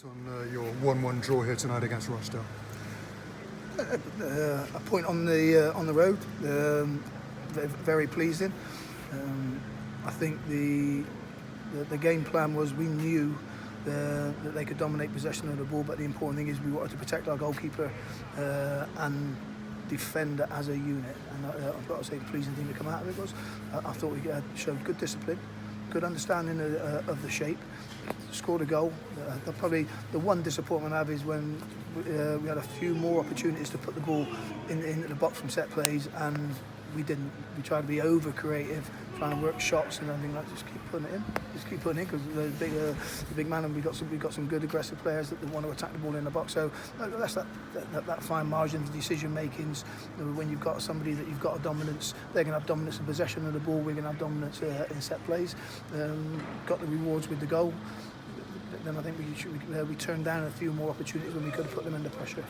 On your 1-1 draw here tonight against Rochdale. A point on the road, very pleasing. I think the game plan was we knew that they could dominate possession of the ball, but the important thing is we wanted to protect our goalkeeper and defend as a unit. And I've got to say the pleasing thing to come out of it was I thought we showed good discipline, good understanding of the shape, scored a goal. Probably the one disappointment I have is when we had a few more opportunities to put the ball into the box from set plays, and we didn't. We tried to be over creative, trying to work shots, and I think like just keep putting it in, because the big man, and we got some good aggressive players that want to attack the ball in the box. So that's that fine margin of decision makings. When you've got somebody that you've got a dominance, they're going to have dominance in possession of the ball. We're going to have dominance in set plays. Got the rewards with the goal. Then I think we turned down a few more opportunities when we could have put them under pressure.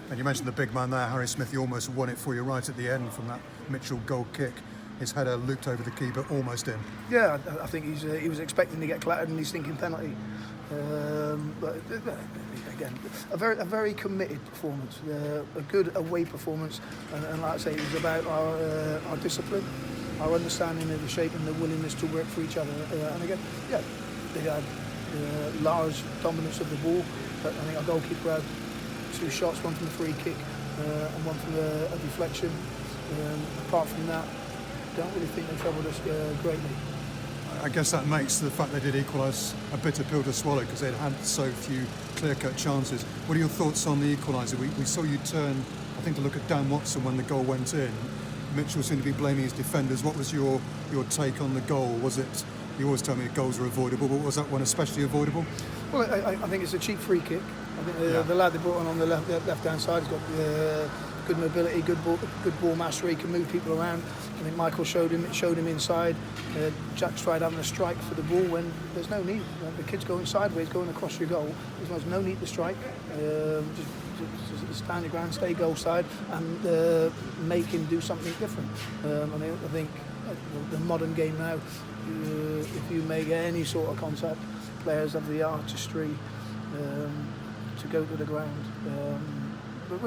And you mentioned the big man there, Harry Smith. He almost won it for you right at the end from that Mitchell goal kick. His header looped over the keeper, almost in. Yeah, I think he was expecting to get clattered, and he's thinking penalty. But again, a very committed performance, a good away performance, and like I say, it was about our discipline, our understanding of the shape, and the willingness to work for each other. And again, yeah, they had large dominance of the ball, but I think our goalkeeper had 2 shots, one from the free kick and one from a deflection. Apart from that, I don't really think they troubled us greatly. I guess that makes the fact they did equalise a bitter pill to swallow, because they'd had so few clear-cut chances. What are your thoughts on the equaliser? We saw you turn, I think, to look at Dan Watson when the goal went in. Mitchell seemed to be blaming his defenders. What was your take on the goal? Was it, you always tell me that goals are avoidable, but was that one especially avoidable? Well, I think it's a cheap free kick. I think the lad they brought on the left-hand side has got good mobility, good ball mastery, he can move people around. I think Michael showed him inside. Jack's tried having a strike for the ball when there's no need. The kid's going sideways, going across your goal. There's no need to strike. Just stand your ground, stay goal side, and make him do something different. I think the modern game now, if you make any sort of contact, players have the artistry to go to the ground. So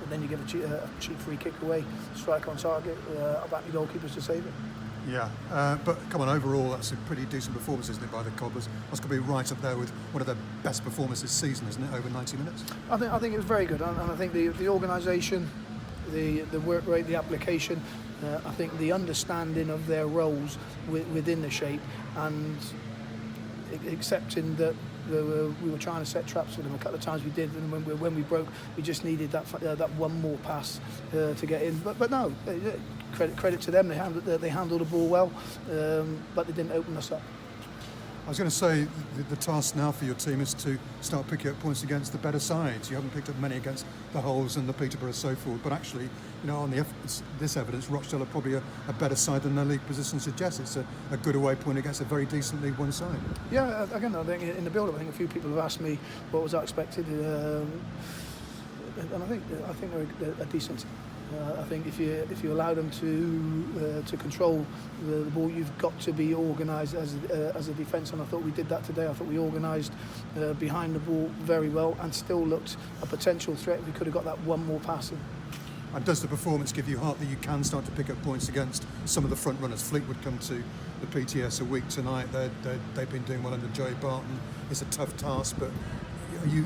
then you give a cheap free kick away, strike on target, about the goalkeepers to save it. Yeah, but come on, overall that's a pretty decent performance, isn't it, by the Cobblers? That's going to be right up there with one of their best performances this season, isn't it, over 90 minutes? I think it was very good, and I think the organisation, the work rate, the application, I think the understanding of their roles within the shape, and accepting that we were trying to set traps for them. A couple of times we did, and when we broke, we just needed that one more pass to get in. But no, credit to them. They handled the ball well, but they didn't open us up. I was going to say the task now for your team is to start picking up points against the better sides. You haven't picked up many against the Hulls and the Peterborough so forth, but actually, on this evidence, Rochdale are probably a better side than their league position suggests. It's a good away point against a very decent League One side. Yeah, again, I think in the build-up, I think a few people have asked me what was I expected, and I think they're a decent team. I think if you allow them to control the ball, you've got to be organised as a defence, and I thought we did that today. I thought we organised behind the ball very well, and still looked a potential threat if we could have got that one more pass in. And does the performance give you heart that you can start to pick up points against some of the front runners? Fleetwood come to the PTS a week tonight. They've been doing well under Joey Barton. It's a tough task, but are you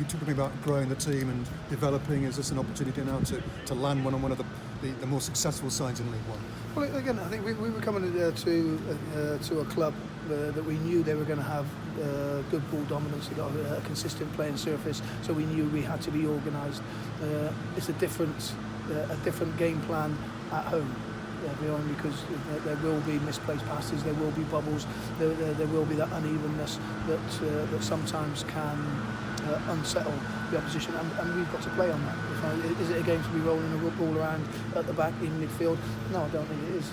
talking about growing the team and developing? Is this an opportunity now to land one on one of the more successful sides in League One? Well, again, I think we were coming to a club that we knew they were going to have good ball dominance. They got a consistent playing surface, so we knew we had to be organised. It's a different game plan at home. Because there will be misplaced passes, there will be bubbles, there will be that unevenness that sometimes can unsettle the opposition, and we've got to play on that. Is it a game to be rolling the ball around at the back in midfield? No, I don't think it is.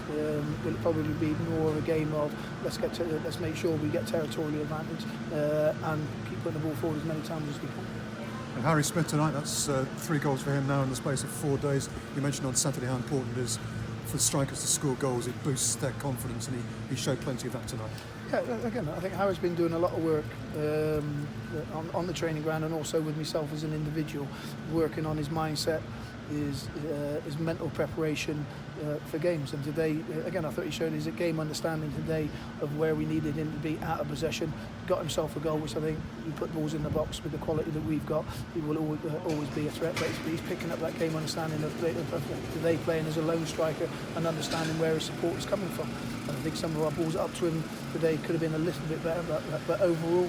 Will it probably be more of a game of let's make sure we get territorial advantage and keep putting the ball forward as many times as we can. And Harry Smith tonight, that's 3 goals for him now in the space of 4 days. You mentioned on Saturday how important it is for strikers to score goals. It boosts their confidence, and he showed plenty of that tonight. Yeah, again, I think Harry's been doing a lot of work on the training ground, and also with myself as an individual, working on his mindset, his mental preparation for games. And today, again, I thought he showed his game understanding today of where we needed him to be out of possession. Got himself a goal, which I think you put balls in the box with the quality that we've got, he will always be a threat. But he's picking up that game understanding of today, playing as a lone striker and understanding where his support is coming from. And I think some of our balls up to him today could have been a little bit better, but overall,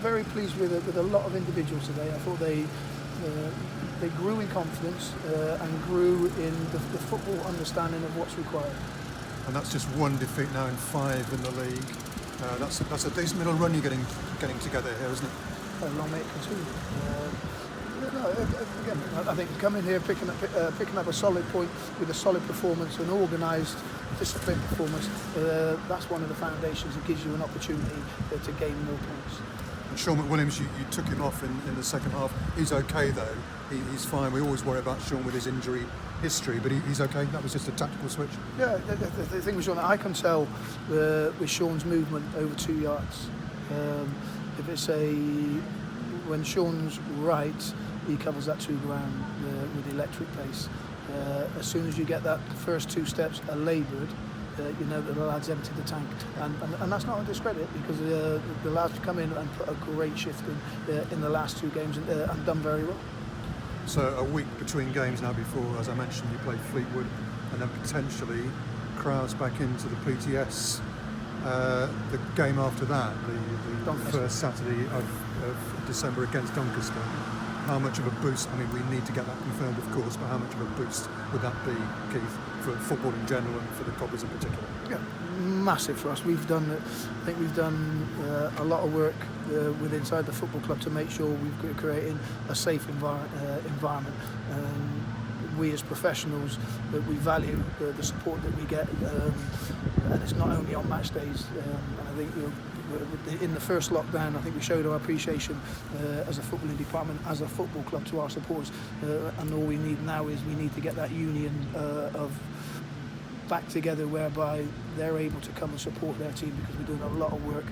very pleased with a lot of individuals today. I thought they grew in confidence and grew in the football understanding of what's required. And that's just one defeat now in 5 in the league. That's a decent middle run you're getting together here, isn't it? A long way to continue. Again, I think coming here, picking up a solid point with a solid performance, an organised, disciplined performance, that's one of the foundations that gives you an opportunity to gain more points. And Sean McWilliams, you took him off in the second half. He's okay though. He's fine. We always worry about Sean with his injury history, but he's okay. That was just a tactical switch. Yeah, the thing with Sean, I can tell with Sean's movement over 2 yards. If it's when Sean's right, he covers that 2 ground with electric pace. As soon as you get that first 2 steps laboured, you know that the lads emptied the tank, and that's not a discredit, because the lads have come in and put a great shift in the last 2 games and done very well. So a week between games now before, as I mentioned, you play Fleetwood and then potentially crowds back into the PTS. The game after that, the first Saturday of December against Doncaster. How much of a boost, I mean, we need to get that confirmed, of course, but how much of a boost would that be, Keith, for football in general and for the Cobblers in particular? Yeah, massive for us. I think we've done a lot of work with inside the football club to make sure we're creating a safe environment. We as professionals, that we value the support that we get, and it's not only on match days. And I think in the first lockdown, I think we showed our appreciation as a footballing department, as a football club, to our supporters. And all we need now is we need to get that union of back together, whereby they're able to come and support their team, because we're doing a lot of work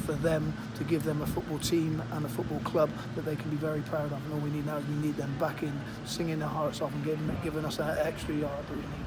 for them, to give them a football team and a football club that they can be very proud of. And all we need now is we need them back in, singing their hearts off and giving us that extra yard that we need.